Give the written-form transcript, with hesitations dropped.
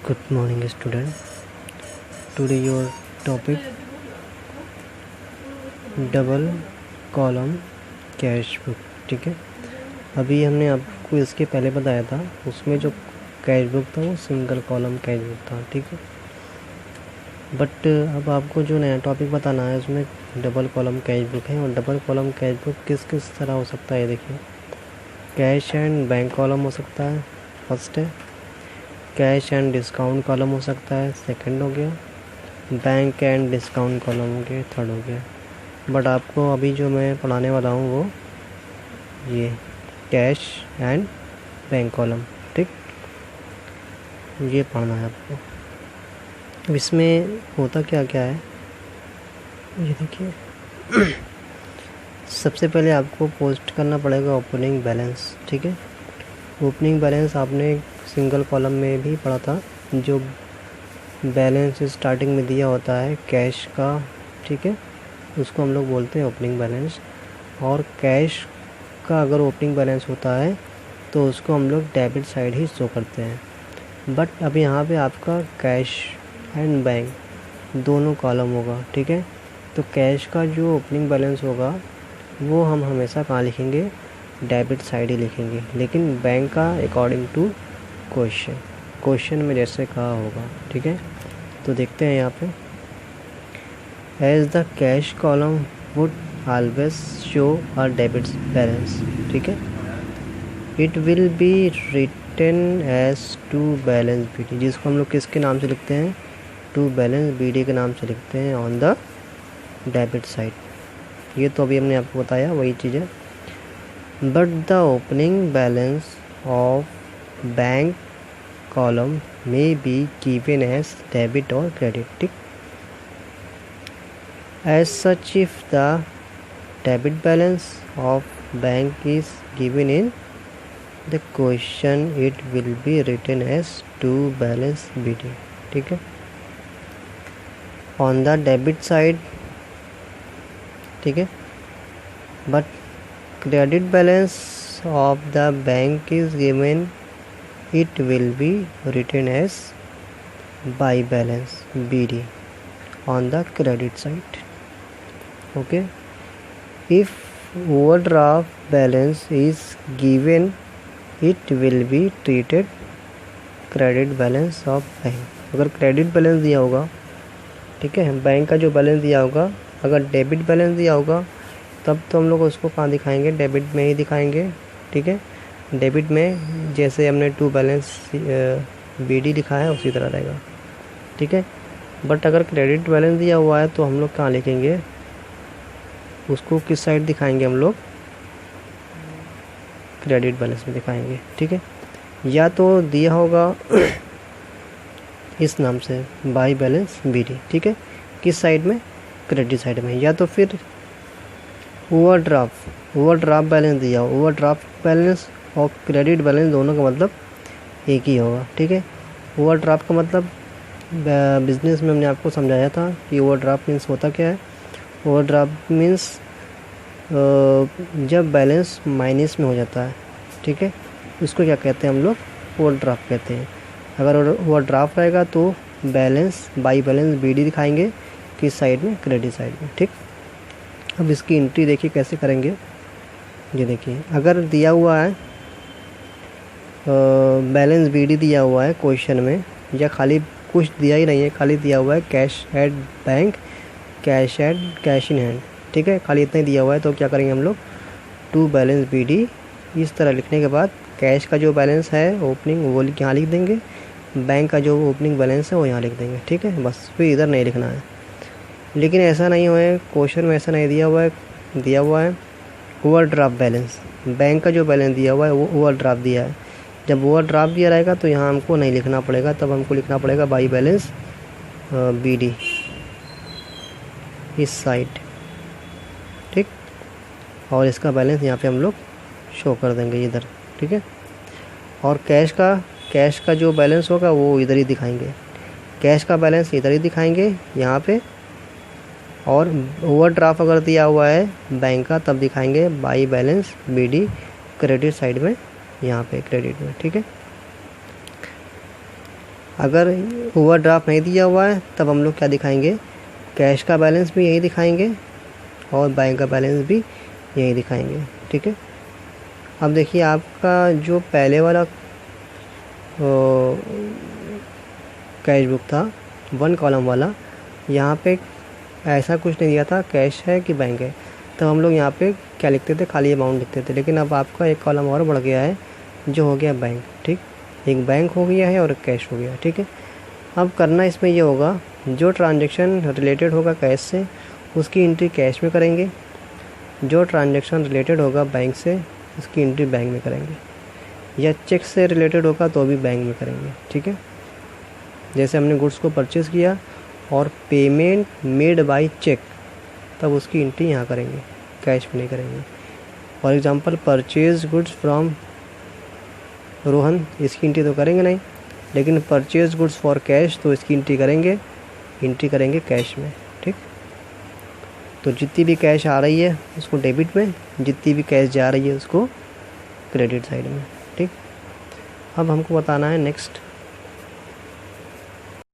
Good morning student. Today your topic double column cash book. ठीक है, अभी हमने आपको इसके पहले बताया था, उसमें जो कैश बुक था वो सिंगल कॉलम कैश बुक था. ठीक है, बट अब आपको जो नया टॉपिक बताना है उसमें डबल कॉलम कैश बुक है. और डबल कॉलम कैश बुक किस किस तरह हो सकता है, देखिए. कैश एंड बैंक कॉलम हो सकता है, फर्स्ट है. कैश एंड डिस्काउंट कॉलम हो सकता है, सेकंड हो गया. बैंक एंड डिस्काउंट कॉलम हो गया, थर्ड हो गया. बट आपको अभी जो मैं पढ़ाने वाला हूँ वो ये कैश एंड बैंक कॉलम. ठीक, ये पढ़ना है आपको. अब इसमें होता क्या क्या है ये देखिए. सबसे पहले आपको पोस्ट करना पड़ेगा ओपनिंग बैलेंस. ठीक है, ओपनिंग बैलेंस आपने सिंगल कॉलम में भी पढ़ा था. जो बैलेंस स्टार्टिंग में दिया होता है कैश का, ठीक है, उसको हम लोग बोलते हैं ओपनिंग बैलेंस. और कैश का अगर ओपनिंग बैलेंस होता है तो उसको हम लोग डेबिट साइड ही शो करते हैं. बट अब यहाँ पे आपका कैश एंड बैंक दोनों कॉलम होगा. ठीक है, तो कैश का जो ओपनिंग बैलेंस होगा वो हम हमेशा कहाँ लिखेंगे, डेबिट साइड ही लिखेंगे. लेकिन बैंक का अकॉर्डिंग टू क्वेश्चन में जैसे कहा होगा. ठीक है, तो देखते हैं यहाँ पे. As the cash column would always show a debit balance. ठीक है, it will be written as to balance B D, जिसको हम लोग किसके नाम से लिखते हैं, टू बैलेंस बी डी के नाम से लिखते हैं ऑन द डेबिट साइड. ये तो अभी हमने आपको बताया वही चीज़ है. But the opening balance of bank column may be given as debit or credit. ठीक, as such if the debit balance of bank is given in the question it will be written as to balance BD. ठीक है, on the debit side. ठीक है, but credit balance of the bank is given, it will be written as by balance BD on the credit side. Okay, if overdraft balance is given, it will be treated credit balance of bank. अगर credit balance दिया होगा, ठीक है, bank का जो balance दिया होगा, अगर डेबिट बैलेंस दिया होगा तब तो हम लोग उसको कहाँ दिखाएंगे, डेबिट में ही दिखाएंगे. ठीक है, डेबिट में जैसे हमने टू बैलेंस BD लिखा है उसी तरह रहेगा. ठीक है, बट अगर क्रेडिट बैलेंस दिया हुआ है तो हम लोग कहाँ लिखेंगे, उसको किस साइड दिखाएंगे, हम लोग क्रेडिट बैलेंस में दिखाएंगे. ठीक है, या तो दिया होगा इस नाम से बाई बैलेंस BD. ठीक है, किस साइड में, क्रेडिट साइड में. या तो फिर ओवरड्राफ्ट बैलेंस दिया हो, ओवरड्राफ्ट बैलेंस और क्रेडिट बैलेंस दोनों का मतलब एक ही होगा. ठीक है, ओवरड्राफ्ट का मतलब बिजनेस में हमने आपको समझाया था कि ओवरड्राफ्ट मीन्स होता क्या है. ओवरड्राफ्ट मीन्स जब बैलेंस माइनस में हो जाता है. ठीक है, उसको क्या कहते हैं हम लोग, ओवरड्राफ्ट कहते हैं. अगर ओवरड्राफ्ट रहेगा तो बैलेंस बाई बैलेंस BD दिखाएंगे, किस साइड में, क्रेडिट साइड में. ठीक, अब इसकी एंट्री देखिए कैसे करेंगे. ये देखिए, अगर दिया हुआ है बैलेंस BD दिया हुआ है क्वेश्चन में, या खाली कुछ दिया ही नहीं है, खाली दिया हुआ है cash at bank, cash in hand. ठीक है, खाली इतना ही दिया हुआ है, तो क्या करेंगे हम लोग, टू बैलेंस BD इस तरह लिखने के बाद कैश का जो बैलेंस है ओपनिंग वो यहाँ लिख देंगे, बैंक का जो ओपनिंग बैलेंस है वो यहाँ लिख देंगे. ठीक है, बस, फिर इधर नहीं लिखना है. लेकिन ऐसा नहीं हुआ है, क्वेश्चन में ऐसा नहीं दिया हुआ है ओवरड्राफ्ट बैलेंस. बैंक का जो बैलेंस दिया हुआ है वो ओवरड्राफ्ट दिया है. जब ओवरड्राफ्ट दिया रहेगा तो यहाँ हमको नहीं लिखना पड़ेगा, तब हमको लिखना पड़ेगा बाई बैलेंस BD इस साइड. ठीक, और इसका बैलेंस यहाँ पे हम लोग शो कर देंगे इधर. ठीक है, और कैश का जो बैलेंस होगा वो इधर ही दिखाएंगे, कैश का बैलेंस इधर ही दिखाएंगे यहाँ पे. और ओवरड्राफ्ट अगर दिया हुआ है बैंक का तब दिखाएंगे by balance BD credit side में, यहाँ पे क्रेडिट में. ठीक है, अगर ओवरड्राफ्ट नहीं दिया हुआ है तब हम लोग क्या दिखाएंगे, कैश का बैलेंस भी यही दिखाएंगे और बैंक का बैलेंस भी यही दिखाएंगे। ठीक है, अब देखिए आपका जो पहले वाला कैश बुक था 1 कॉलम वाला, यहाँ पे ऐसा कुछ नहीं दिया था कैश है कि बैंक है, तब हम लोग यहाँ पे क्या लिखते थे, खाली अमाउंट लिखते थे। लेकिन अब आपका एक कॉलम और बढ़ गया है जो हो गया बैंक। ठीक, एक बैंक हो गया है और एक कैश हो गया। ठीक है, अब करना इसमें ये होगा, जो ट्रांजेक्शन रिलेटेड होगा कैश से उसकी एंट्री कैश में करेंगे, जो ट्रांजेक्शन रिलेटेड होगा बैंक से उसकी एंट्री बैंक में करेंगे, या चेक से रिलेटेड होगा तो भी बैंक में करेंगे। ठीक है, जैसे हमने गुड्स को परचेज़ किया और पेमेंट मेड बाय चेक, तब उसकी एंट्री यहाँ करेंगे, कैश में नहीं करेंगे। For example purchase goods from Rohan, इसकी एंट्री तो करेंगे नहीं, लेकिन परचेज गुड्स फॉर कैश तो इसकी एंट्री करेंगे कैश में। ठीक, तो जितनी भी कैश आ रही है उसको डेबिट में, जितनी भी कैश जा रही है उसको क्रेडिट साइड में। ठीक, अब हमको बताना है नेक्स्ट